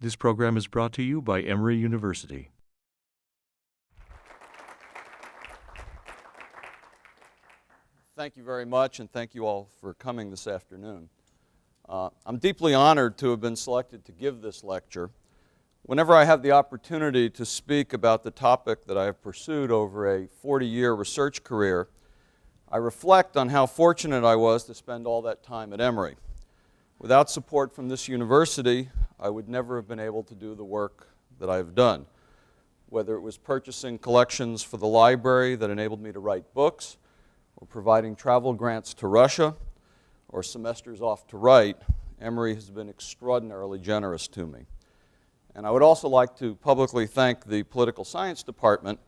This program is brought to you by Emory University. Thank you very much, and thank you all for coming this afternoon. I'm deeply honored to have been selected to give this lecture. Whenever I have the opportunity to speak about the topic that I have pursued over a 40-year research career, I reflect on how fortunate I was to spend all that time at Emory. Without support from this university, I would never have been able to do the work that I've done, whether it was purchasing collections for the library that enabled me to write books, or providing travel grants to Russia, or semesters off to write. Emory has been extraordinarily generous to me. And I would also like to publicly thank the political science department,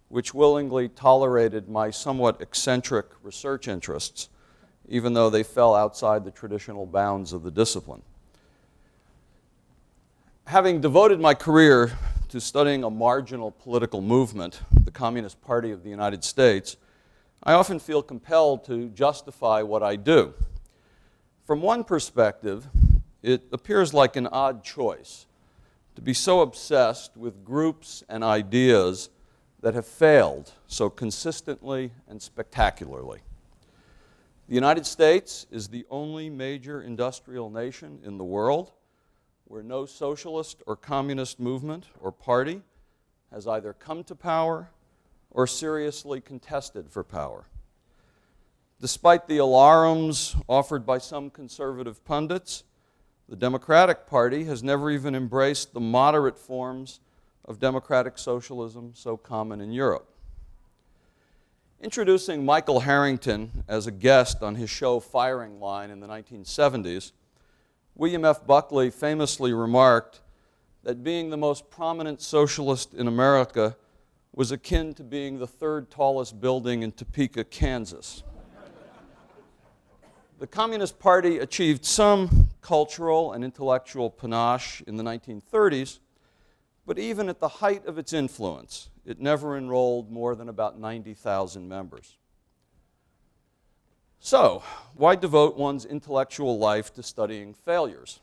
which willingly tolerated my somewhat eccentric research interests, even though they fell outside the traditional bounds of the discipline. Having devoted my career to studying a marginal political movement, the Communist Party of the United States, I often feel compelled to justify what I do. From one perspective, it appears like an odd choice to be so obsessed with groups and ideas that have failed so consistently and spectacularly. The United States is the only major industrial nation in the world where no socialist or communist movement or party has either come to power or seriously contested for power. Despite the alarums offered by some conservative pundits, the Democratic Party has never even embraced the moderate forms of democratic socialism so common in Europe. Introducing Michael Harrington as a guest on his show Firing Line in the 1970s, William F. Buckley famously remarked that being the most prominent socialist in America was akin to being the third tallest building in Topeka, Kansas. The Communist Party achieved some cultural and intellectual panache in the 1930s, but even at the height of its influence, it never enrolled more than about 90,000 members. So, why devote one's intellectual life to studying failures?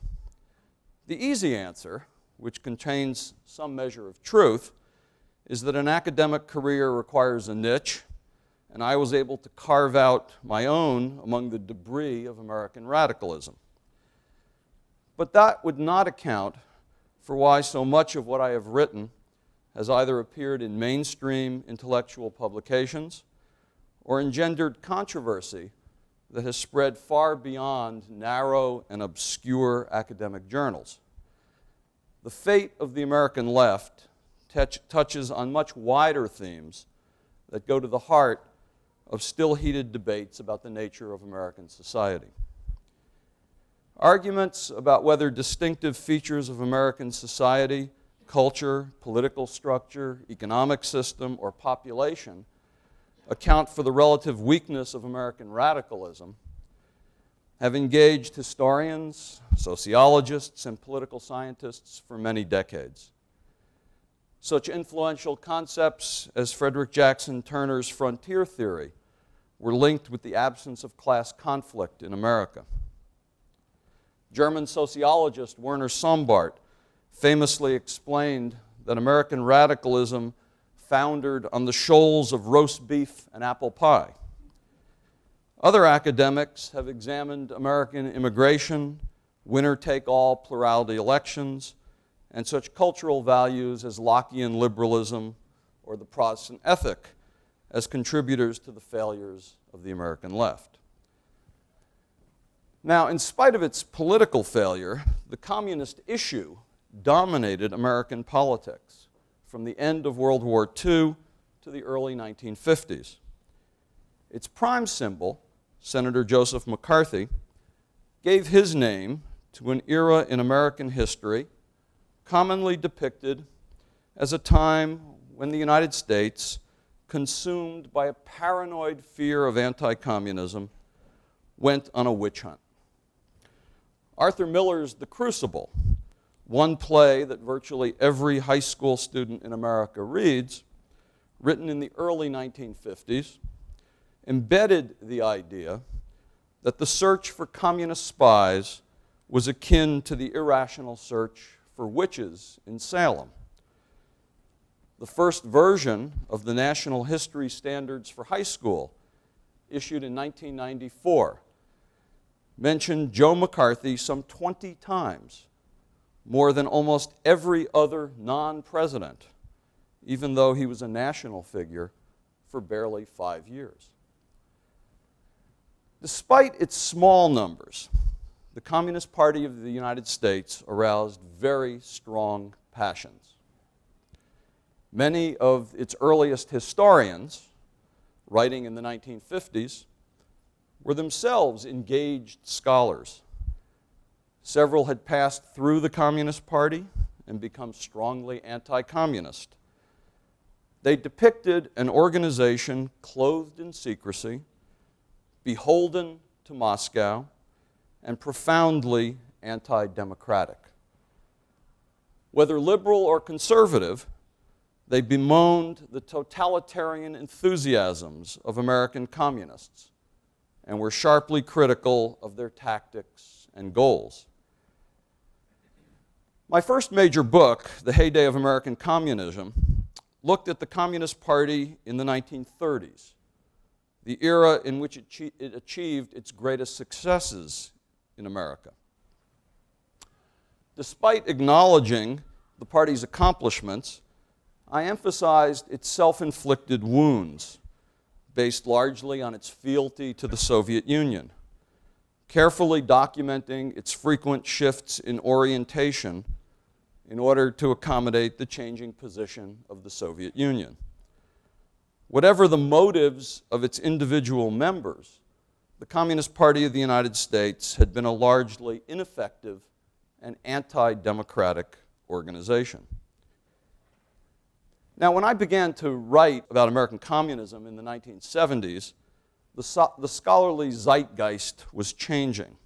The easy answer, which contains some measure of truth, is that an academic career requires a niche, and I was able to carve out my own among the debris of American radicalism. But that would not account for why so much of what I have written has either appeared in mainstream intellectual publications or engendered controversy that has spread far beyond narrow and obscure academic journals. The fate of the American left touches on much wider themes that go to the heart of still heated debates about the nature of American society. Arguments about whether distinctive features of American society, culture, political structure, economic system, or population account for the relative weakness of American radicalism have engaged historians, sociologists, and political scientists for many decades. Such influential concepts as Frederick Jackson Turner's frontier theory were linked with the absence of class conflict in America. German sociologist Werner Sombart famously explained that American radicalism foundered on the shoals of roast beef and apple pie. Other academics have examined American immigration, winner-take-all plurality elections, and such cultural values as Lockean liberalism or the Protestant ethic as contributors to the failures of the American left. Now, in spite of its political failure, the communist issue dominated American politics from the end of World War II to the early 1950s. Its prime symbol, Senator Joseph McCarthy, gave his name to an era in American history commonly depicted as a time when the United States, consumed by a paranoid fear of anti-communism, went on a witch hunt. Arthur Miller's The Crucible, one play that virtually every high school student in America reads, written in the early 1950s, embedded the idea that the search for communist spies was akin to the irrational search for witches in Salem. The first version of the National History Standards for High School, issued in 1994, mentioned Joe McCarthy some 20 times, more than almost every other non-president, even though he was a national figure for barely 5 years. Despite its small numbers, the Communist Party of the United States aroused very strong passions. Many of its earliest historians, writing in the 1950s, were themselves engaged scholars. Several had passed through the Communist Party and become strongly anti-communist. They depicted an organization clothed in secrecy, beholden to Moscow, and profoundly anti-democratic. Whether liberal or conservative, they bemoaned the totalitarian enthusiasms of American communists and were sharply critical of their tactics and goals. My first major book, The Heyday of American Communism, looked at the Communist Party in the 1930s, the era in which it achieved its greatest successes in America. Despite acknowledging the party's accomplishments, I emphasized its self-inflicted wounds, based largely on its fealty to the Soviet Union, carefully documenting its frequent shifts in orientation in order to accommodate the changing position of the Soviet Union. Whatever the motives of its individual members, the Communist Party of the United States had been a largely ineffective and anti-democratic organization. Now, when I began to write about American communism in the 1970s, the scholarly zeitgeist was changing.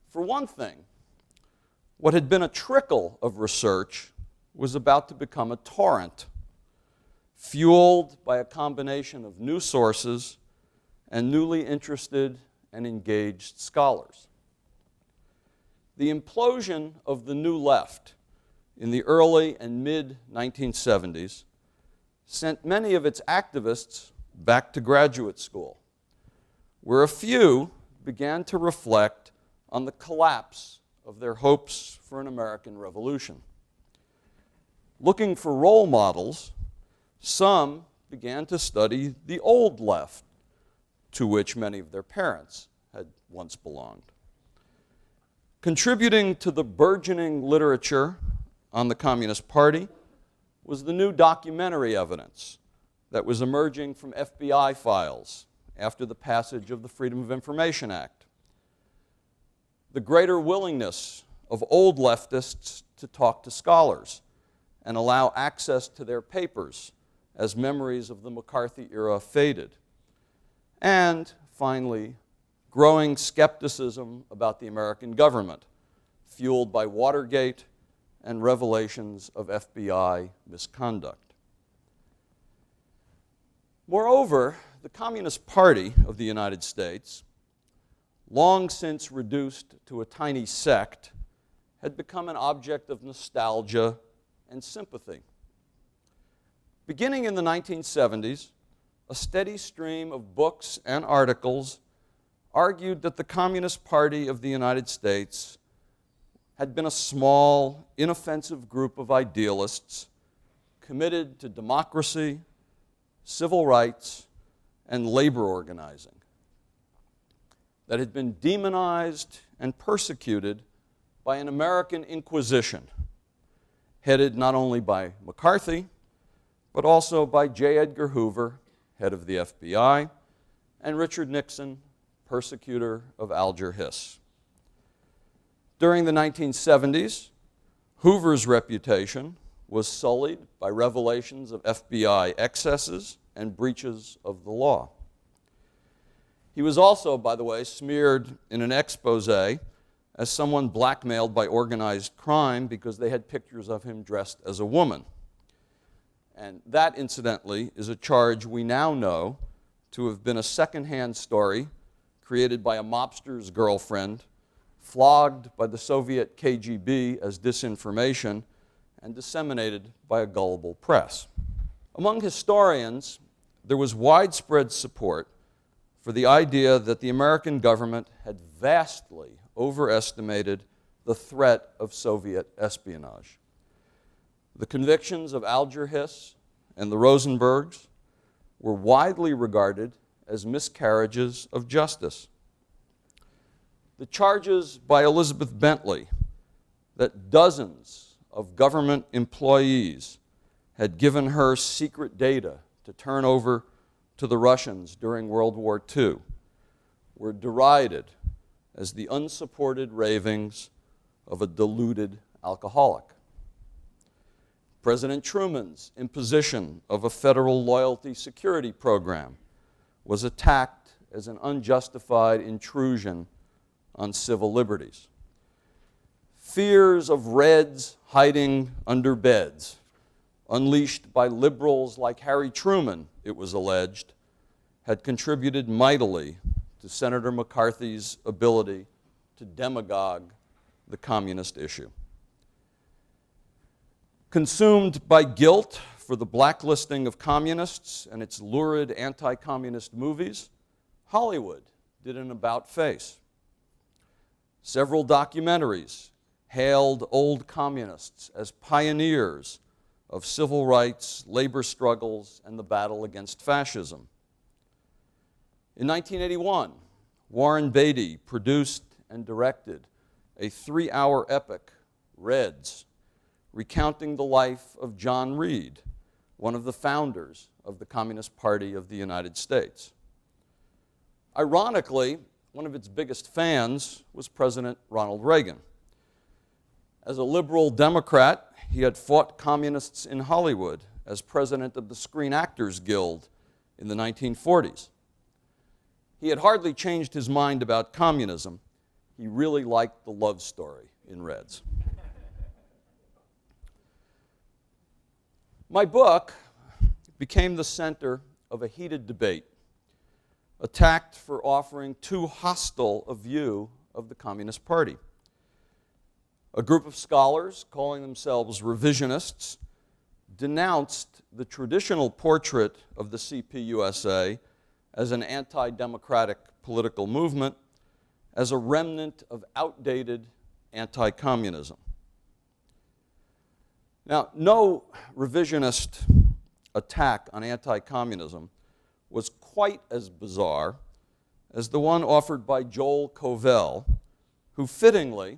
For one thing, what had been a trickle of research was about to become a torrent, fueled by a combination of new sources and newly interested and engaged scholars. The implosion of the New Left in the early and mid-1970s sent many of its activists back to graduate school, where a few began to reflect on the collapse of their hopes for an American revolution. Looking for role models, some began to study the old left, to which many of their parents had once belonged. Contributing to the burgeoning literature on the Communist Party was the new documentary evidence that was emerging from FBI files after the passage of the Freedom of Information Act. The greater willingness of old leftists to talk to scholars and allow access to their papers as memories of the McCarthy era faded. And finally, growing skepticism about the American government, fueled by Watergate and revelations of FBI misconduct. Moreover, the Communist Party of the United States, long since reduced to a tiny sect, had become an object of nostalgia and sympathy. Beginning in the 1970s, a steady stream of books and articles argued that the Communist Party of the United States had been a small, inoffensive group of idealists committed to democracy, civil rights, and labor organizing, that had been demonized and persecuted by an American Inquisition, headed not only by McCarthy, but also by J. Edgar Hoover, head of the FBI, and Richard Nixon, persecutor of Alger Hiss. During the 1970s, Hoover's reputation was sullied by revelations of FBI excesses and breaches of the law. He was also, by the way, smeared in an expose as someone blackmailed by organized crime because they had pictures of him dressed as a woman. And that, incidentally, is a charge we now know to have been a secondhand story created by a mobster's girlfriend flogged by the Soviet KGB as disinformation, and disseminated by a gullible press. Among historians, there was widespread support for the idea that the American government had vastly overestimated the threat of Soviet espionage. The convictions of Alger Hiss and the Rosenbergs were widely regarded as miscarriages of justice. The charges by Elizabeth Bentley that dozens of government employees had given her secret data to turn over to the Russians during World War II were derided as the unsupported ravings of a deluded alcoholic. President Truman's imposition of a federal loyalty security program was attacked as an unjustified intrusion on civil liberties. Fears of Reds hiding under beds, unleashed by liberals like Harry Truman, it was alleged, had contributed mightily to Senator McCarthy's ability to demagogue the communist issue. Consumed by guilt for the blacklisting of communists and its lurid anti-communist movies, Hollywood did an about-face. Several documentaries hailed old communists as pioneers of civil rights, labor struggles, and the battle against fascism. In 1981, Warren Beatty produced and directed a 3-hour epic, Reds, recounting the life of John Reed, one of the founders of the Communist Party of the United States. Ironically, one of its biggest fans was President Ronald Reagan. As a liberal Democrat, he had fought communists in Hollywood as president of the Screen Actors Guild in the 1940s. He had hardly changed his mind about communism. He really liked the love story in Reds. My book became the center of a heated debate, attacked for offering too hostile a view of the Communist Party. A group of scholars, calling themselves revisionists, denounced the traditional portrait of the CPUSA as an anti-democratic political movement, as a remnant of outdated anti-communism. Now, no revisionist attack on anti-communism was quite as bizarre as the one offered by Joel Covell, who fittingly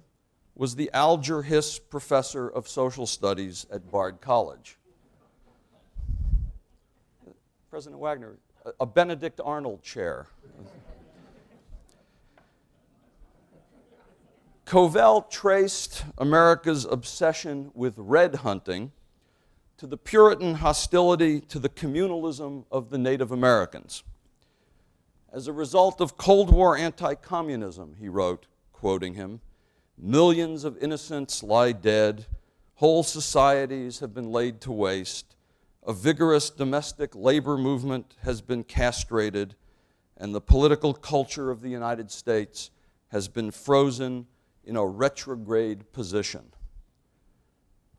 was the Alger Hiss Professor of Social Studies at Bard College. President Wagner, a Benedict Arnold chair. Covell traced America's obsession with red hunting to the Puritan hostility to the communalism of the Native Americans. As a result of Cold War anti-communism, he wrote, quoting him, "Millions of innocents lie dead, whole societies have been laid to waste, a vigorous domestic labor movement has been castrated, and the political culture of the United States has been frozen in a retrograde position."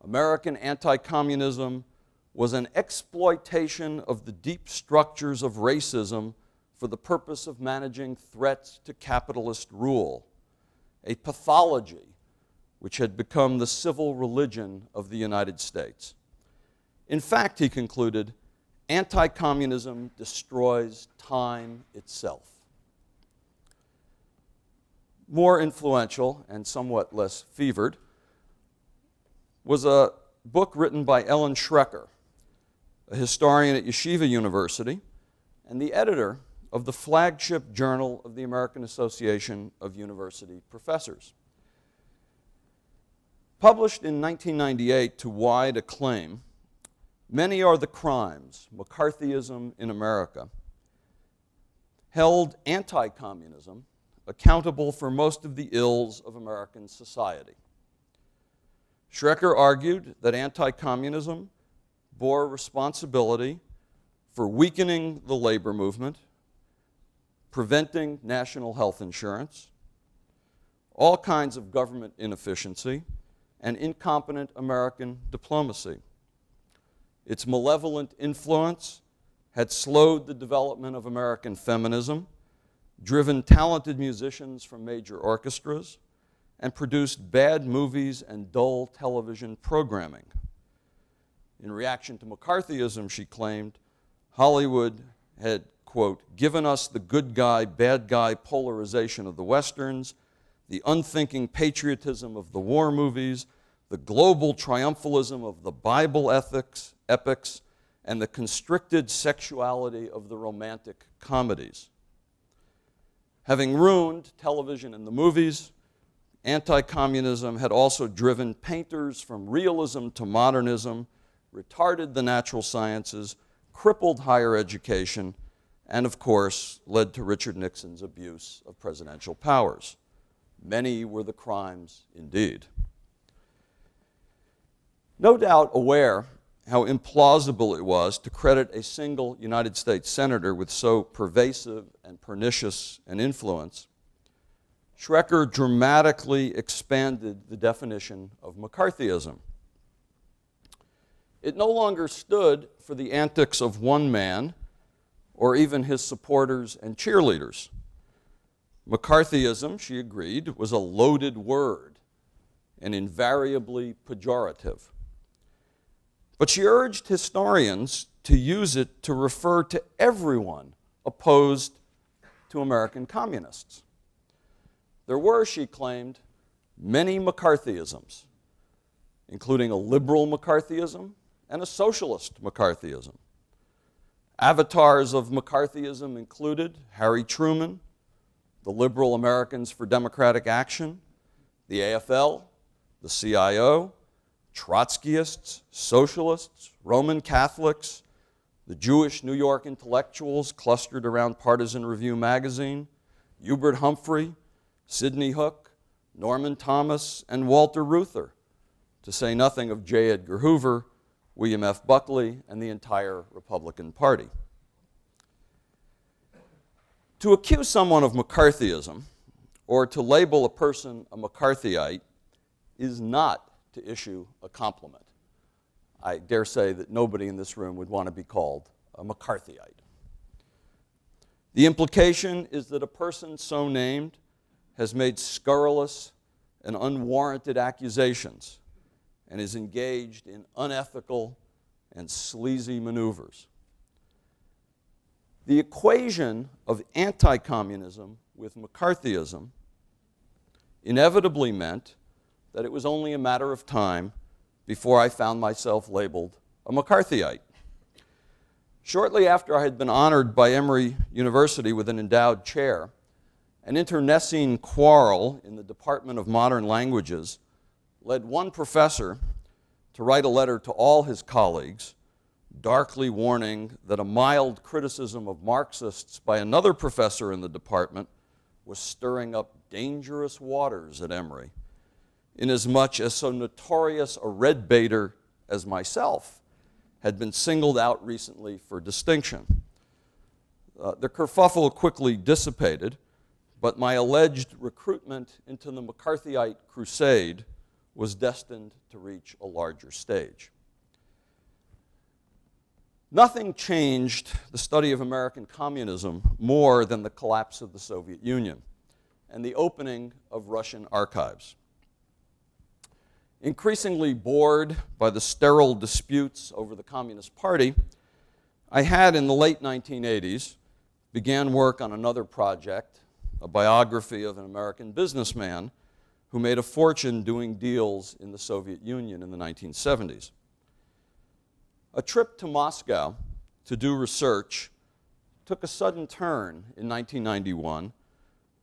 American anti-communism was an exploitation of the deep structures of racism for the purpose of managing threats to capitalist rule, a pathology which had become the civil religion of the United States. In fact, he concluded, anti-communism destroys time itself. More influential and somewhat less fevered was a book written by Ellen Schrecker, a historian at Yeshiva University and the editor of the flagship journal of the American Association of University Professors. Published in 1998 to wide acclaim, Many Are the Crimes, McCarthyism in America, held anti-communism accountable for most of the ills of American society. Schrecker argued that anti-communism bore responsibility for weakening the labor movement, preventing national health insurance, all kinds of government inefficiency, and incompetent American diplomacy. Its malevolent influence had slowed the development of American feminism, driven talented musicians from major orchestras, and produced bad movies and dull television programming. In reaction to McCarthyism, she claimed, Hollywood had, quote, given us the good guy, bad guy polarization of the Westerns, the unthinking patriotism of the war movies, the global triumphalism of the Bible epics, and the constricted sexuality of the romantic comedies. Having ruined television and the movies, anti-communism had also driven painters from realism to modernism, retarded the natural sciences, crippled higher education, and of course, led to Richard Nixon's abuse of presidential powers. Many were the crimes indeed. No doubt aware how implausible it was to credit a single United States senator with so pervasive and pernicious an influence, Schrecker dramatically expanded the definition of McCarthyism. It no longer stood for the antics of one man or even his supporters and cheerleaders. McCarthyism, she agreed, was a loaded word and invariably pejorative. But she urged historians to use it to refer to everyone opposed to American communists. There were, she claimed, many McCarthyisms, including a liberal McCarthyism and a socialist McCarthyism. Avatars of McCarthyism included Harry Truman, the Liberal Americans for Democratic Action, the AFL, the CIO, Trotskyists, socialists, Roman Catholics, the Jewish New York intellectuals clustered around Partisan Review magazine, Hubert Humphrey, Sidney Hook, Norman Thomas, and Walter Reuther, to say nothing of J. Edgar Hoover, William F. Buckley, and the entire Republican Party. To accuse someone of McCarthyism, or to label a person a McCarthyite, is not to issue a compliment. I dare say that nobody in this room would want to be called a McCarthyite. The implication is that a person so named has made scurrilous and unwarranted accusations and is engaged in unethical and sleazy maneuvers. The equation of anti-communism with McCarthyism inevitably meant that it was only a matter of time before I found myself labeled a McCarthyite. Shortly after I had been honored by Emory University with an endowed chair, an internecine quarrel in the Department of Modern Languages led one professor to write a letter to all his colleagues, darkly warning that a mild criticism of Marxists by another professor in the department was stirring up dangerous waters at Emory, inasmuch as so notorious a red baiter as myself had been singled out recently for distinction. The kerfuffle quickly dissipated, but my alleged recruitment into the McCarthyite crusade was destined to reach a larger stage. Nothing changed the study of American communism more than the collapse of the Soviet Union and the opening of Russian archives. Increasingly bored by the sterile disputes over the Communist Party, I had, in the late 1980s, began work on another project, a biography of an American businessman who made a fortune doing deals in the Soviet Union in the 1970s. A trip to Moscow to do research took a sudden turn in 1991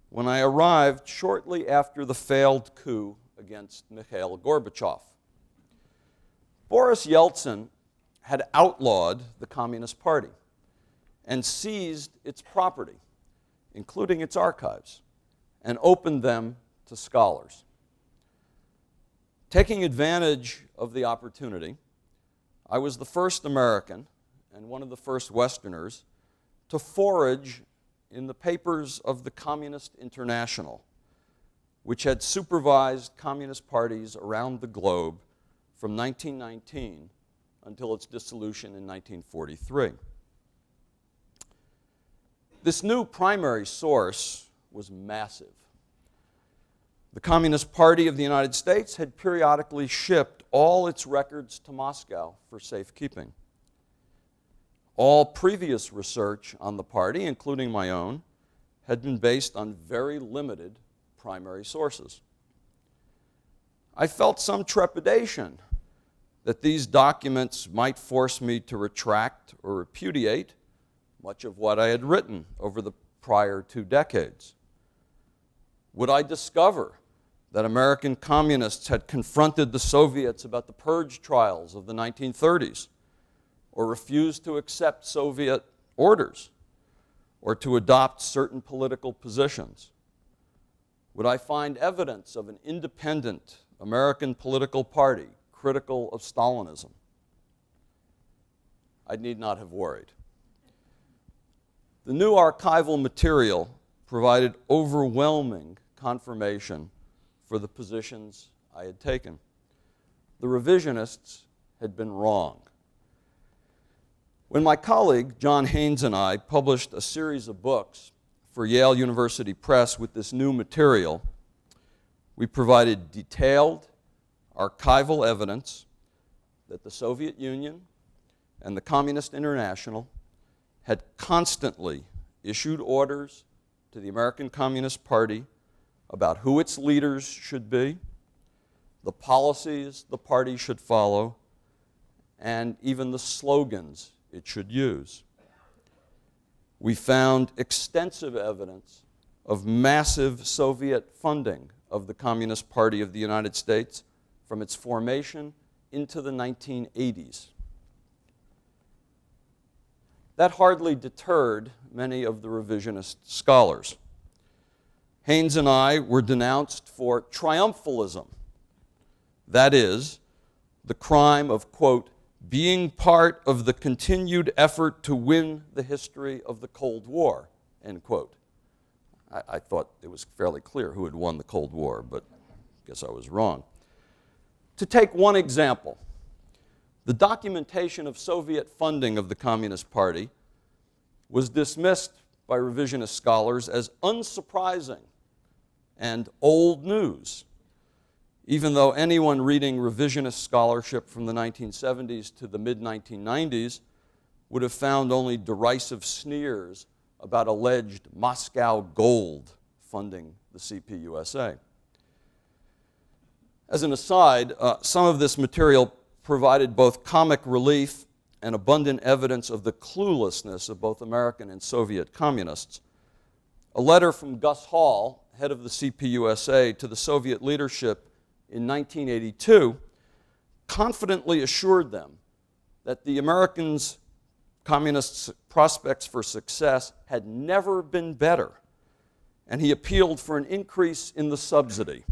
when I arrived shortly after the failed coup against Mikhail Gorbachev. Boris Yeltsin had outlawed the Communist Party and seized its property, including its archives, and opened them to scholars. Taking advantage of the opportunity, I was the first American and one of the first Westerners to forage in the papers of the Communist International, which had supervised communist parties around the globe from 1919 until its dissolution in 1943. This new primary source was massive. The Communist Party of the United States had periodically shipped all its records to Moscow for safekeeping. All previous research on the party, including my own, had been based on very limited primary sources. I felt some trepidation that these documents might force me to retract or repudiate much of what I had written over the prior 2 decades. Would I discover that American communists had confronted the Soviets about the purge trials of the 1930s, or refused to accept Soviet orders, or to adopt certain political positions? Would I find evidence of an independent American political party critical of Stalinism? I need not have worried. The new archival material provided overwhelming confirmation for the positions I had taken. The revisionists had been wrong. When my colleague, John Haynes, and I published a series of books for Yale University Press with this new material, we provided detailed archival evidence that the Soviet Union and the Communist International had constantly issued orders to the American Communist Party about who its leaders should be, the policies the party should follow, and even the slogans it should use. We found extensive evidence of massive Soviet funding of the Communist Party of the United States from its formation into the 1980s. That hardly deterred many of the revisionist scholars. Haynes and I were denounced for triumphalism, that is, the crime of, quote, being part of the continued effort to win the history of the Cold War, end quote. I thought it was fairly clear who had won the Cold War, but I guess I was wrong. To take one example, the documentation of Soviet funding of the Communist Party was dismissed by revisionist scholars as unsurprising and old news, even though anyone reading revisionist scholarship from the 1970s to the mid-1990s would have found only derisive sneers about alleged Moscow gold funding the CPUSA. As an aside, some of this material provided both comic relief and abundant evidence of the cluelessness of both American and Soviet communists. A letter from Gus Hall, head of the CPUSA, to the Soviet leadership in 1982 confidently assured them that the Americans' communists' prospects for success had never been better, and he appealed for an increase in the subsidy.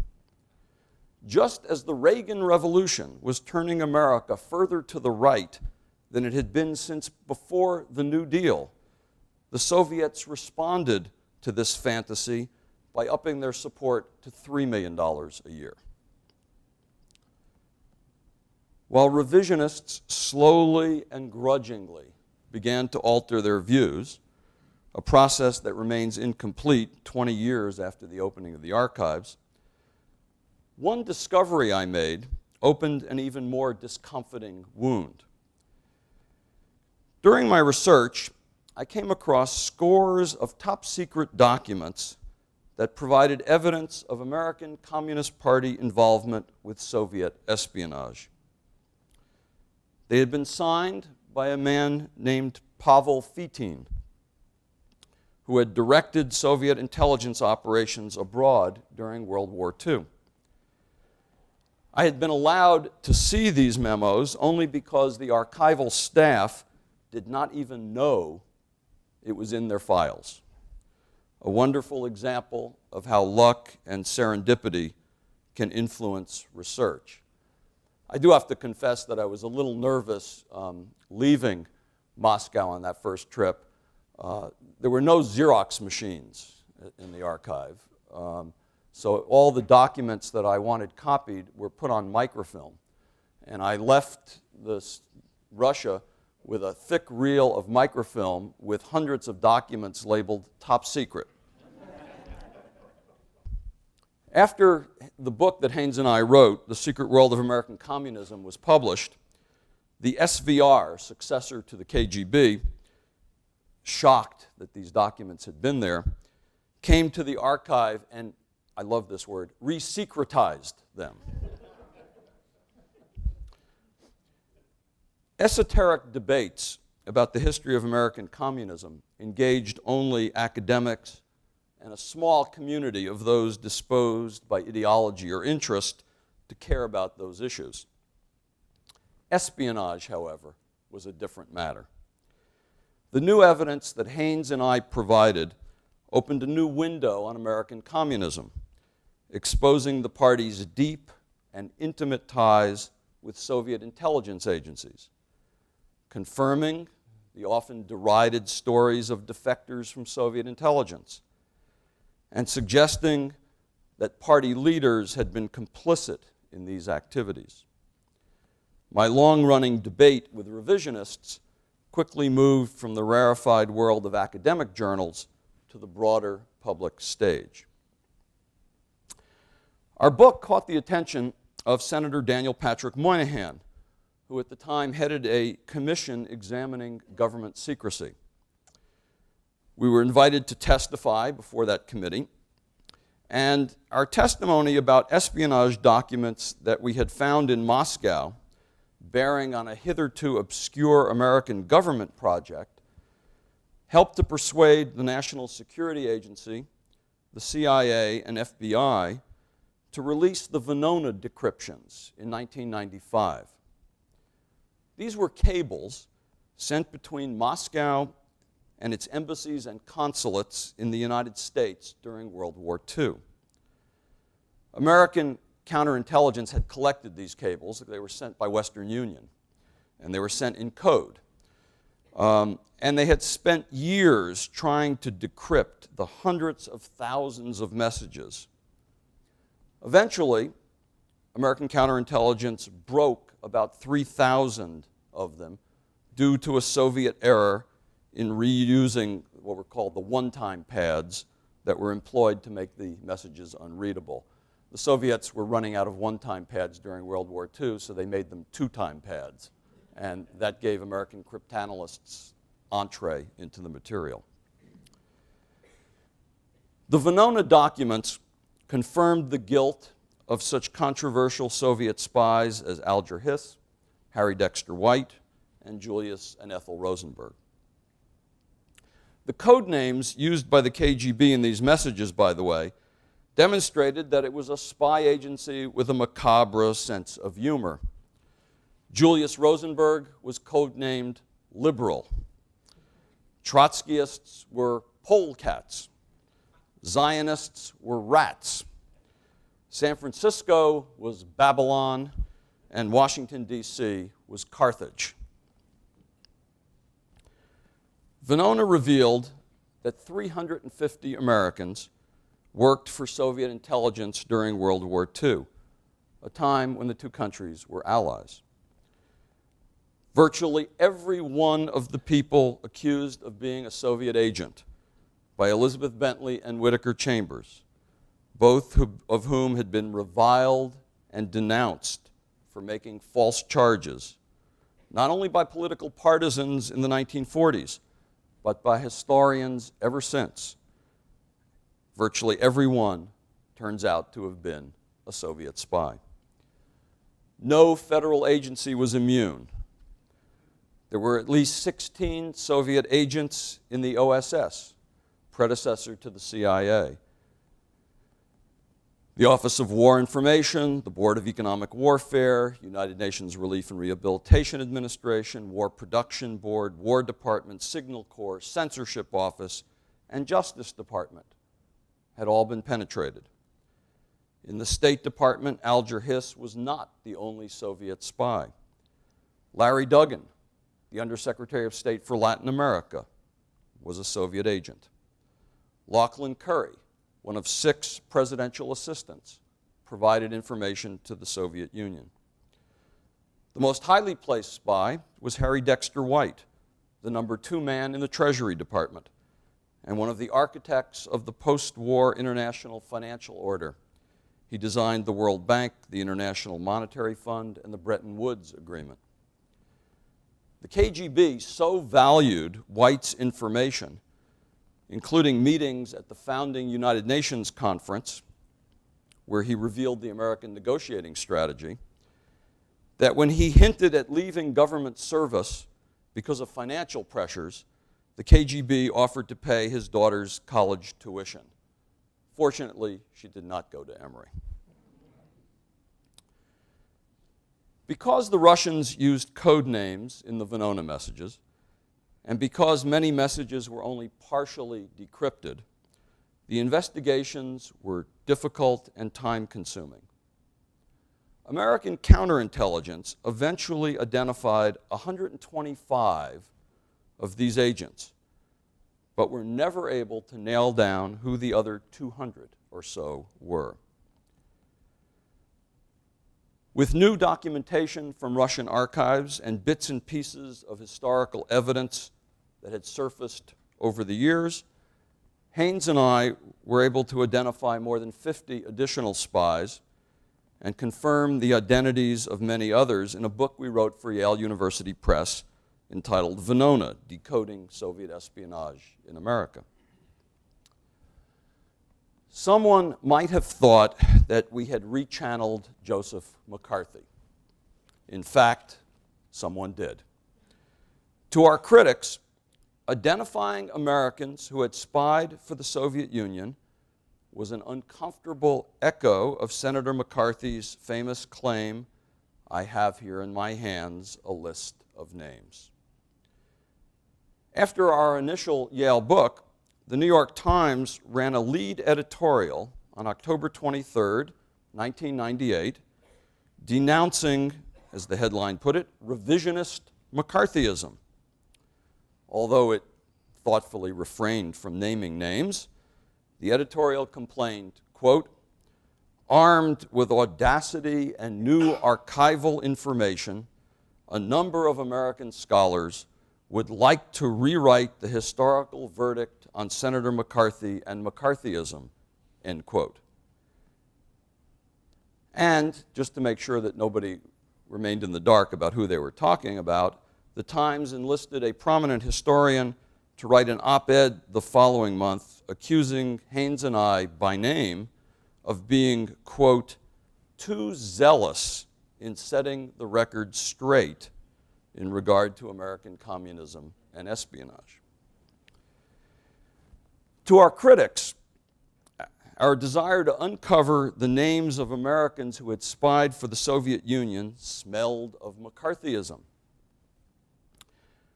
Just as the Reagan Revolution was turning America further to the right than it had been since before the New Deal, the Soviets responded to this fantasy by upping their support to $3 million a year. While revisionists slowly and grudgingly began to alter their views, a process that remains incomplete 20 years after the opening of the archives, one discovery I made opened an even more discomfiting wound. During my research, I came across scores of top-secret documents that provided evidence of American Communist Party involvement with Soviet espionage. They had been signed by a man named Pavel Fitin, who had directed Soviet intelligence operations abroad during World War II. I had been allowed to see these memos only because the archival staff did not even know it was in their files. A wonderful example of how luck and serendipity can influence research. I do have to confess that I was a little nervous leaving Moscow on that first trip. There were no Xerox machines in the archive. So all the documents that I wanted copied were put on microfilm. And I left Russia with a thick reel of microfilm with hundreds of documents labeled top secret. After the book that Haynes and I wrote, The Secret World of American Communism, was published, the SVR, successor to the KGB, shocked that these documents had been there, came to the archive and, I love this word, re-secretized them. Esoteric debates about the history of American communism engaged only academics and a small community of those disposed by ideology or interest to care about those issues. Espionage, however, was a different matter. The new evidence that Haynes and I provided opened a new window on American communism, exposing the party's deep and intimate ties with Soviet intelligence agencies, confirming the often derided stories of defectors from Soviet intelligence, and suggesting that party leaders had been complicit in these activities. My long-running debate with revisionists quickly moved from the rarefied world of academic journals to the broader public stage. Our book caught the attention of Senator Daniel Patrick Moynihan, who at the time headed a commission examining government secrecy. We were invited to testify before that committee, and our testimony about espionage documents that we had found in Moscow bearing on a hitherto obscure American government project helped to persuade the National Security Agency, the CIA, and FBI to release the Venona decryptions in 1995. These were cables sent between Moscow and its embassies and consulates in the United States during World War II. American counterintelligence had collected these cables. They were sent by Western Union, and they were sent in code. And they had spent years trying to decrypt the hundreds of thousands of messages. Eventually, American counterintelligence broke about 3,000 of them due to a Soviet error in reusing what were called the one-time pads that were employed to make the messages unreadable. The Soviets were running out of one-time pads during World War II, so they made them two-time pads. And that gave American cryptanalysts entree into the material. The Venona documents confirmed the guilt of such controversial Soviet spies as Alger Hiss, Harry Dexter White, and Julius and Ethel Rosenberg. The code names used by the KGB in these messages, by the way, demonstrated that it was a spy agency with a macabre sense of humor. Julius Rosenberg was codenamed Liberal. Trotskyists were polecats. Zionists were rats. San Francisco was Babylon, and Washington, D.C. was Carthage. Venona revealed that 350 Americans worked for Soviet intelligence during World War II, a time when the two countries were allies. Virtually every one of the people accused of being a Soviet agent by Elizabeth Bentley and Whittaker Chambers, both of whom had been reviled and denounced for making false charges, not only by political partisans in the 1940s, but by historians ever since. Virtually everyone turns out to have been a Soviet spy. No federal agency was immune. There were at least 16 Soviet agents in the OSS, predecessor to the CIA. The Office of War Information, the Board of Economic Warfare, United Nations Relief and Rehabilitation Administration, War Production Board, War Department, Signal Corps, Censorship Office, and Justice Department had all been penetrated. In the State Department, Alger Hiss was not the only Soviet spy. Larry Duggan, the Undersecretary of State for Latin America, was a Soviet agent. Lachlan Curry, one of 6 presidential assistants, provided information to the Soviet Union. The most highly placed spy was Harry Dexter White, the number 2 man in the Treasury Department, and one of the architects of the post-war international financial order. He designed the World Bank, the International Monetary Fund, and the Bretton Woods Agreement. The KGB so valued White's information, including meetings at the founding United Nations Conference, where he revealed the American negotiating strategy, that when he hinted at leaving government service because of financial pressures, the KGB offered to pay his daughter's college tuition. Fortunately, she did not go to Emory. Because the Russians used code names in the Venona messages, and because many messages were only partially decrypted, the investigations were difficult and time-consuming. American counterintelligence eventually identified 125 of these agents, but were never able to nail down who the other 200 or so were. With new documentation from Russian archives and bits and pieces of historical evidence that had surfaced over the years, Haynes and I were able to identify more than 50 additional spies and confirm the identities of many others in a book we wrote for Yale University Press entitled Venona, Decoding Soviet Espionage in America. Someone might have thought that we had rechanneled Joseph McCarthy. In fact, someone did. To our critics, identifying Americans who had spied for the Soviet Union was an uncomfortable echo of Senator McCarthy's famous claim, "I have here in my hands a list of names." After our initial Yale book, the New York Times ran a lead editorial on October 23rd, 1998, denouncing, as the headline put it, revisionist McCarthyism. Although it thoughtfully refrained from naming names, the editorial complained, quote, "Armed with audacity and new archival information, a number of American scholars would like to rewrite the historical verdict on Senator McCarthy and McCarthyism," end quote. And just to make sure that nobody remained in the dark about who they were talking about, the Times enlisted a prominent historian to write an op-ed the following month accusing Haynes and I by name of being, quote, "too zealous in setting the record straight in regard to American communism and espionage." To our critics, our desire to uncover the names of Americans who had spied for the Soviet Union smelled of McCarthyism.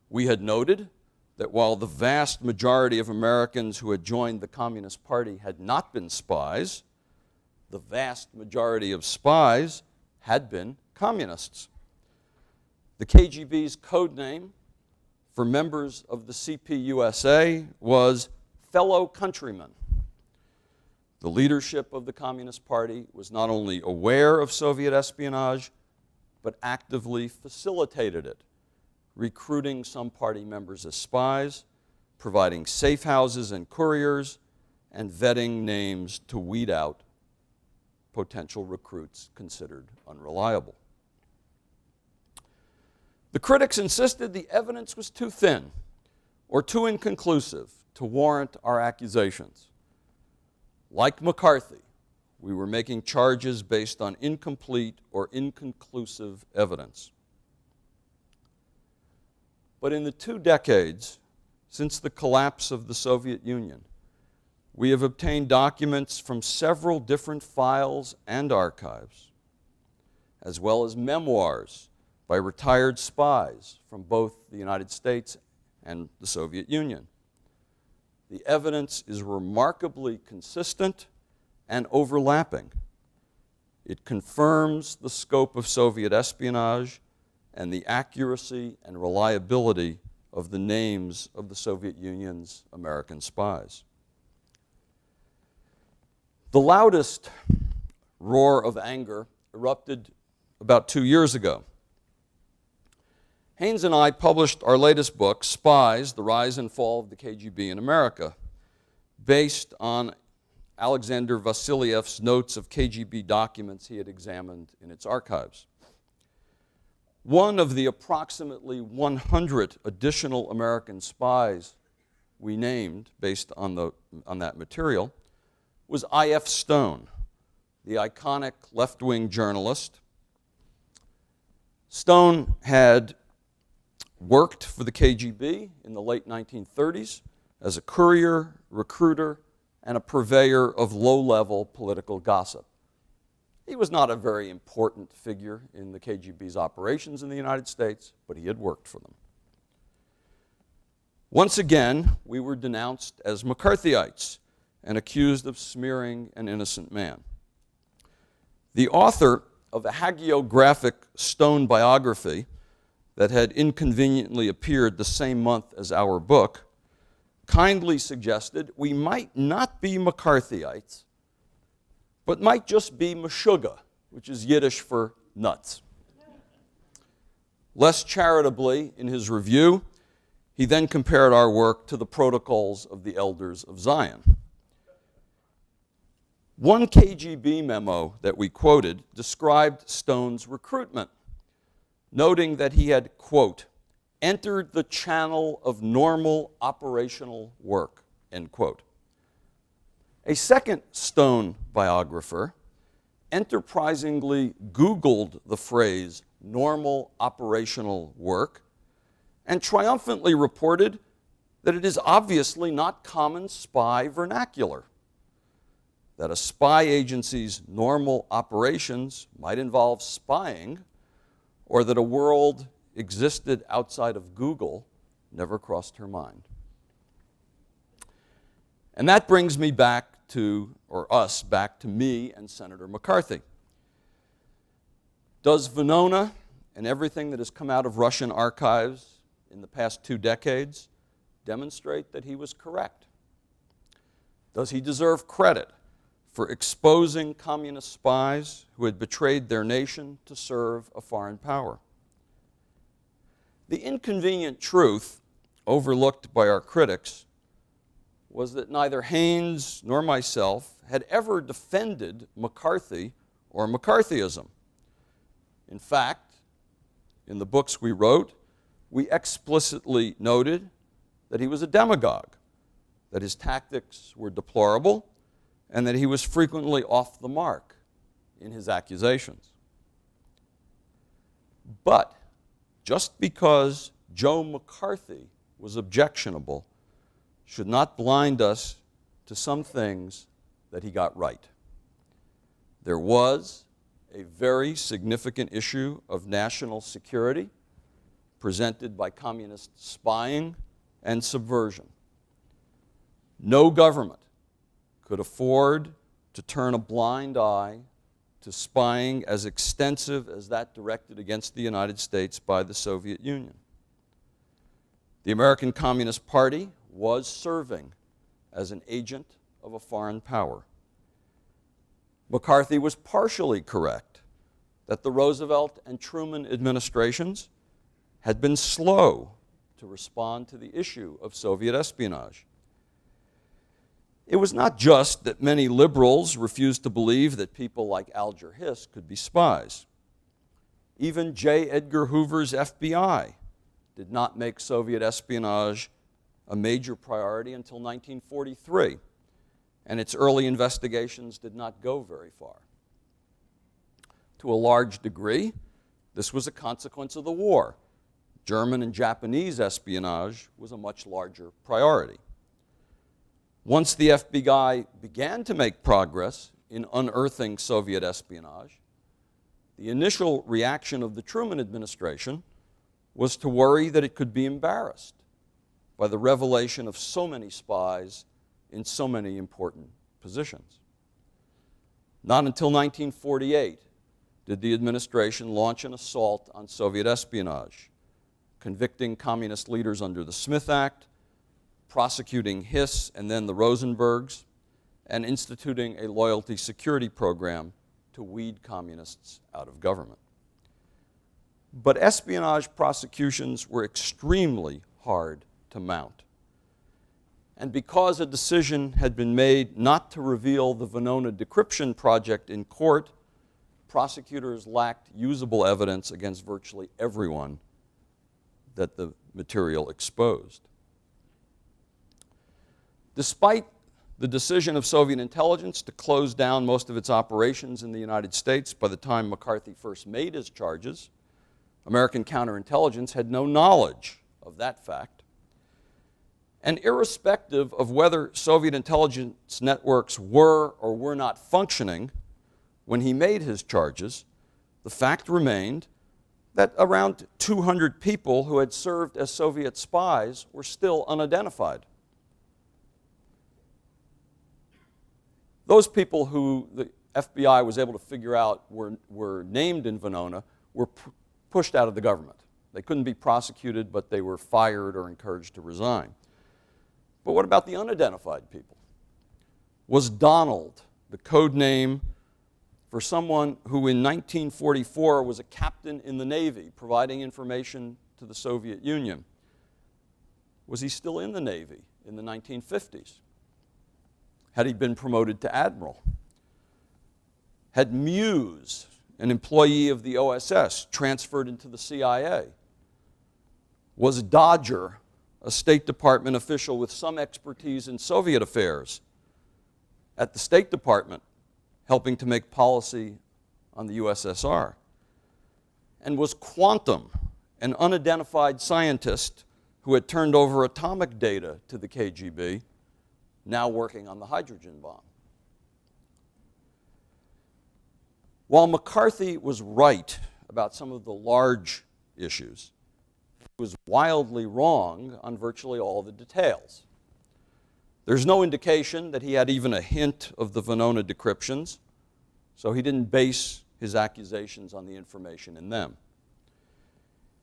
We had noted that while the vast majority of Americans who had joined the Communist Party had not been spies, the vast majority of spies had been communists. The KGB's code name for members of the CPUSA was fellow countrymen. The leadership of the Communist Party was not only aware of Soviet espionage, but actively facilitated it, recruiting some party members as spies, providing safe houses and couriers, and vetting names to weed out potential recruits considered unreliable. The critics insisted the evidence was too thin or too inconclusive to warrant our accusations. Like McCarthy, we were making charges based on incomplete or inconclusive evidence. But in the 2 decades since the collapse of the Soviet Union, we have obtained documents from several different files and archives, as well as memoirs by retired spies from both the United States and the Soviet Union. The evidence is remarkably consistent and overlapping. It confirms the scope of Soviet espionage and the accuracy and reliability of the names of the Soviet Union's American spies. The loudest roar of anger erupted about 2 years ago. Haynes and I published our latest book, Spies, The Rise and Fall of the KGB in America, based on Alexander Vassiliev's notes of KGB documents he had examined in its archives. One of the approximately 100 additional American spies we named based on that material was I.F. Stone, the iconic left-wing journalist. Stone had worked for the KGB in the late 1930s as a courier, recruiter, and a purveyor of low-level political gossip. He was not a very important figure in the KGB's operations in the United States, but he had worked for them. Once again, we were denounced as McCarthyites and accused of smearing an innocent man. The author of a hagiographic Stone biography that had inconveniently appeared the same month as our book kindly suggested we might not be McCarthyites, but might just be Meshuggah, which is Yiddish for nuts. Less charitably, in his review, he then compared our work to the protocols of the elders of Zion. One KGB memo that we quoted described Stone's recruitment, noting that he had, quote, entered the channel of normal operational work, end quote. A second Stone biographer enterprisingly Googled the phrase normal operational work and triumphantly reported that it is obviously not common spy vernacular, that a spy agency's normal operations might involve spying, or that a world existed outside of Google never crossed her mind. And that brings me back to, or us back to me and Senator McCarthy. Does Venona and everything that has come out of Russian archives in the past 2 decades demonstrate that he was correct? Does he deserve credit for exposing communist spies who had betrayed their nation to serve a foreign power? The inconvenient truth, overlooked by our critics, was that neither Haynes nor myself had ever defended McCarthy or McCarthyism. In fact, in the books we wrote, we explicitly noted that he was a demagogue, that his tactics were deplorable, and that he was frequently off the mark in his accusations. But just because Joe McCarthy was objectionable should not blind us to some things that he got right. There was a very significant issue of national security presented by communist spying and subversion. No government could afford to turn a blind eye to spying as extensive as that directed against the United States by the Soviet Union. The American Communist Party was serving as an agent of a foreign power. McCarthy was partially correct that the Roosevelt and Truman administrations had been slow to respond to the issue of Soviet espionage. It was not just that many liberals refused to believe that people like Alger Hiss could be spies. Even J. Edgar Hoover's FBI did not make Soviet espionage a major priority until 1943, and its early investigations did not go very far. To a large degree, this was a consequence of the war. German and Japanese espionage was a much larger priority. Once the FBI began to make progress in unearthing Soviet espionage, the initial reaction of the Truman administration was to worry that it could be embarrassed by the revelation of so many spies in so many important positions. Not until 1948 did the administration launch an assault on Soviet espionage, convicting communist leaders under the Smith Act, prosecuting Hiss and then the Rosenbergs, and instituting a loyalty security program to weed communists out of government. But espionage prosecutions were extremely hard to mount. And because a decision had been made not to reveal the Venona decryption project in court, prosecutors lacked usable evidence against virtually everyone that the material exposed. Despite the decision of Soviet intelligence to close down most of its operations in the United States by the time McCarthy first made his charges, American counterintelligence had no knowledge of that fact. And irrespective of whether Soviet intelligence networks were or were not functioning when he made his charges, the fact remained that around 200 people who had served as Soviet spies were still unidentified. Those people who the FBI was able to figure out were named in Venona were pushed out of the government. They couldn't be prosecuted, but they were fired or encouraged to resign. But what about the unidentified people? Was Donald the code name for someone who in 1944 was a captain in the Navy providing information to the Soviet Union? Was he still in the Navy in the 1950s? Had he been promoted to admiral? Had Muse, an employee of the OSS, transferred into the CIA? Was Dodger, a State Department official with some expertise in Soviet affairs, at the State Department, helping to make policy on the USSR? And was Quantum, an unidentified scientist who had turned over atomic data to the KGB, now working on the hydrogen bomb? While McCarthy was right about some of the large issues, he was wildly wrong on virtually all the details. There's no indication that he had even a hint of the Venona decryptions, so he didn't base his accusations on the information in them.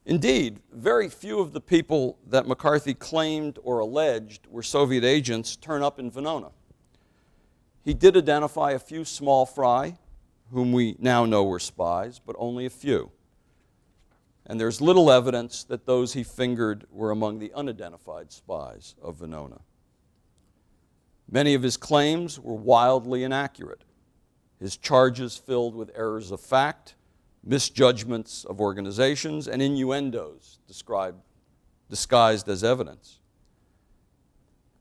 Indeed, very few of the people that McCarthy claimed or alleged were Soviet agents turn up in Venona. He did identify a few small fry, whom we now know were spies, but only a few. And there's little evidence that those he fingered were among the unidentified spies of Venona. Many of his claims were wildly inaccurate. His charges filled with errors of fact, misjudgments of organizations, and innuendos disguised as evidence.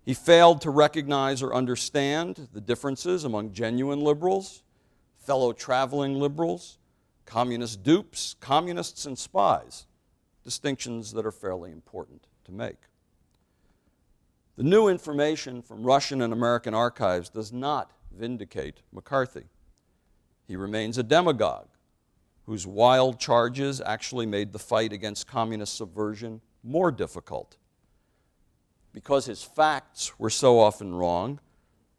He failed to recognize or understand the differences among genuine liberals, fellow traveling liberals, communist dupes, communists, and spies, distinctions that are fairly important to make. The new information from Russian and American archives does not vindicate McCarthy. He remains a demagogue whose wild charges actually made the fight against communist subversion more difficult. Because his facts were so often wrong,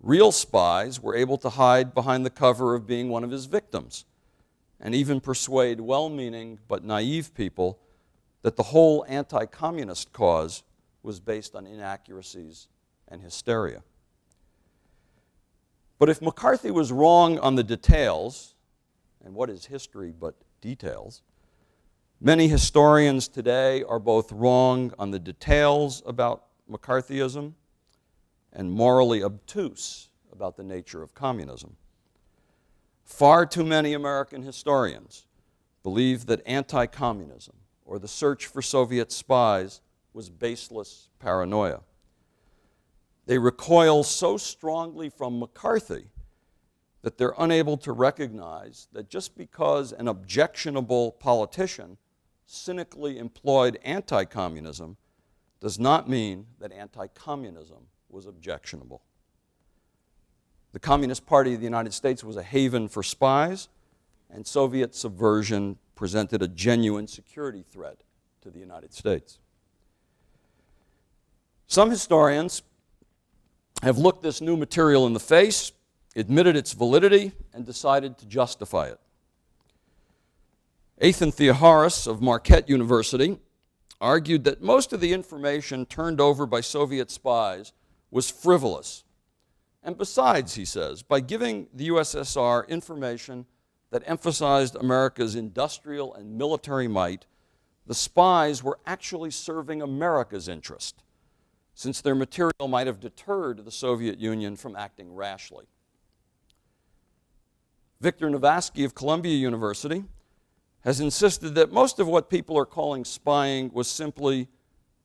real spies were able to hide behind the cover of being one of his victims and even persuade well-meaning but naive people that the whole anti-communist cause was based on inaccuracies and hysteria. But if McCarthy was wrong on the details, and what is history but details, many historians today are both wrong on the details about McCarthyism and morally obtuse about the nature of communism. Far too many American historians believe that anti-communism or the search for Soviet spies was baseless paranoia. They recoil so strongly from McCarthy that they're unable to recognize that just because an objectionable politician cynically employed anti-communism does not mean that anti-communism was objectionable. The Communist Party of the United States was a haven for spies, and Soviet subversion presented a genuine security threat to the United States. Some historians have looked this new material in the face, admitted its validity, and decided to justify it. Athan Theoharis of Marquette University argued that most of the information turned over by Soviet spies was frivolous And besides, he says, by giving the USSR information that emphasized America's industrial and military might, the spies were actually serving America's interest, since their material might have deterred the Soviet Union from acting rashly. Victor Novaski of Columbia University has insisted that most of what people are calling spying was simply,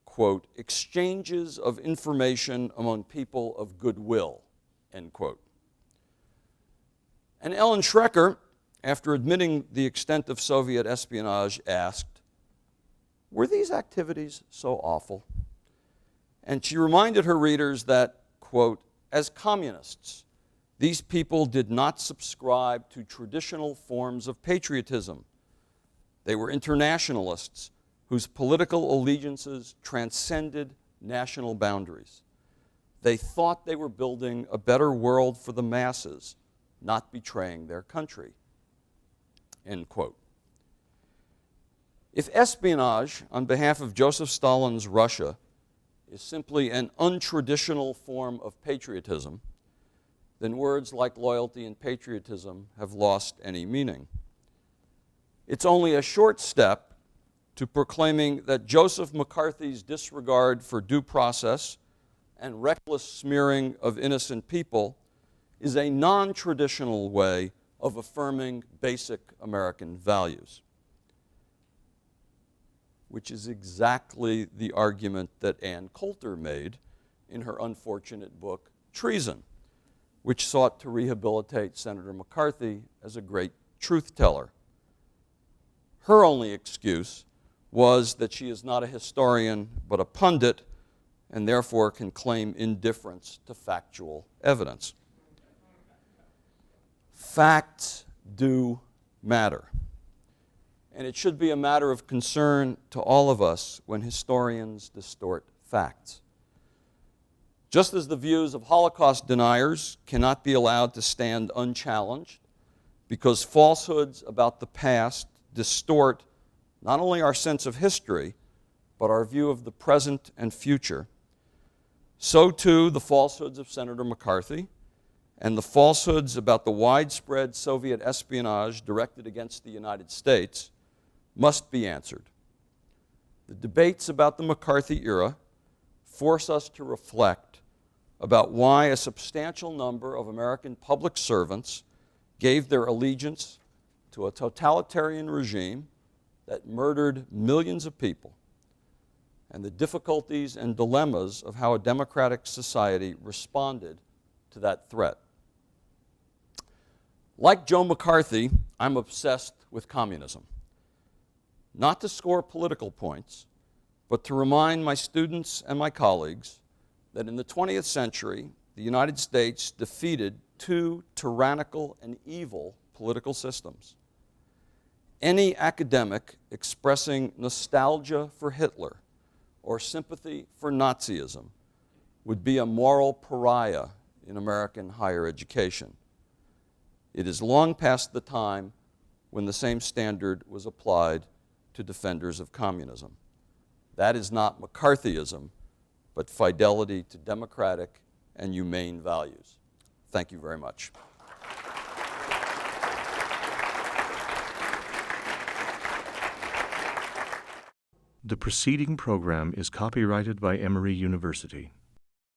quote, exchanges of information among people of goodwill, end quote. And Ellen Schrecker, after admitting the extent of Soviet espionage, asked, were these activities so awful? And she reminded her readers that, quote, as communists, these people did not subscribe to traditional forms of patriotism. They were internationalists whose political allegiances transcended national boundaries. They thought they were building a better world for the masses, not betraying their country, end quote. If espionage on behalf of Joseph Stalin's Russia is simply an untraditional form of patriotism, then words like loyalty and patriotism have lost any meaning. It's only a short step to proclaiming that Joseph McCarthy's disregard for due process and reckless smearing of innocent people is a non-traditional way of affirming basic American values, which is exactly the argument that Ann Coulter made in her unfortunate book, Treason, which sought to rehabilitate Senator McCarthy as a great truth teller. Her only excuse was that she is not a historian but a pundit and therefore can claim indifference to factual evidence. Facts do matter. And it should be a matter of concern to all of us when historians distort facts. Just as the views of Holocaust deniers cannot be allowed to stand unchallenged because falsehoods about the past distort not only our sense of history, but our view of the present and future, so too the falsehoods of Senator McCarthy and the falsehoods about the widespread Soviet espionage directed against the United States must be answered. The debates about the McCarthy era force us to reflect about why a substantial number of American public servants gave their allegiance to a totalitarian regime that murdered millions of people, and the difficulties and dilemmas of how a democratic society responded to that threat. Like Joe McCarthy, I'm obsessed with communism. Not to score political points, but to remind my students and my colleagues that in the 20th century, the United States defeated two tyrannical and evil political systems. Any academic expressing nostalgia for Hitler or sympathy for Nazism would be a moral pariah in American higher education. It is long past the time when the same standard was applied to defenders of communism. That is not McCarthyism, but fidelity to democratic and humane values. Thank you very much. The preceding program is copyrighted by Emory University.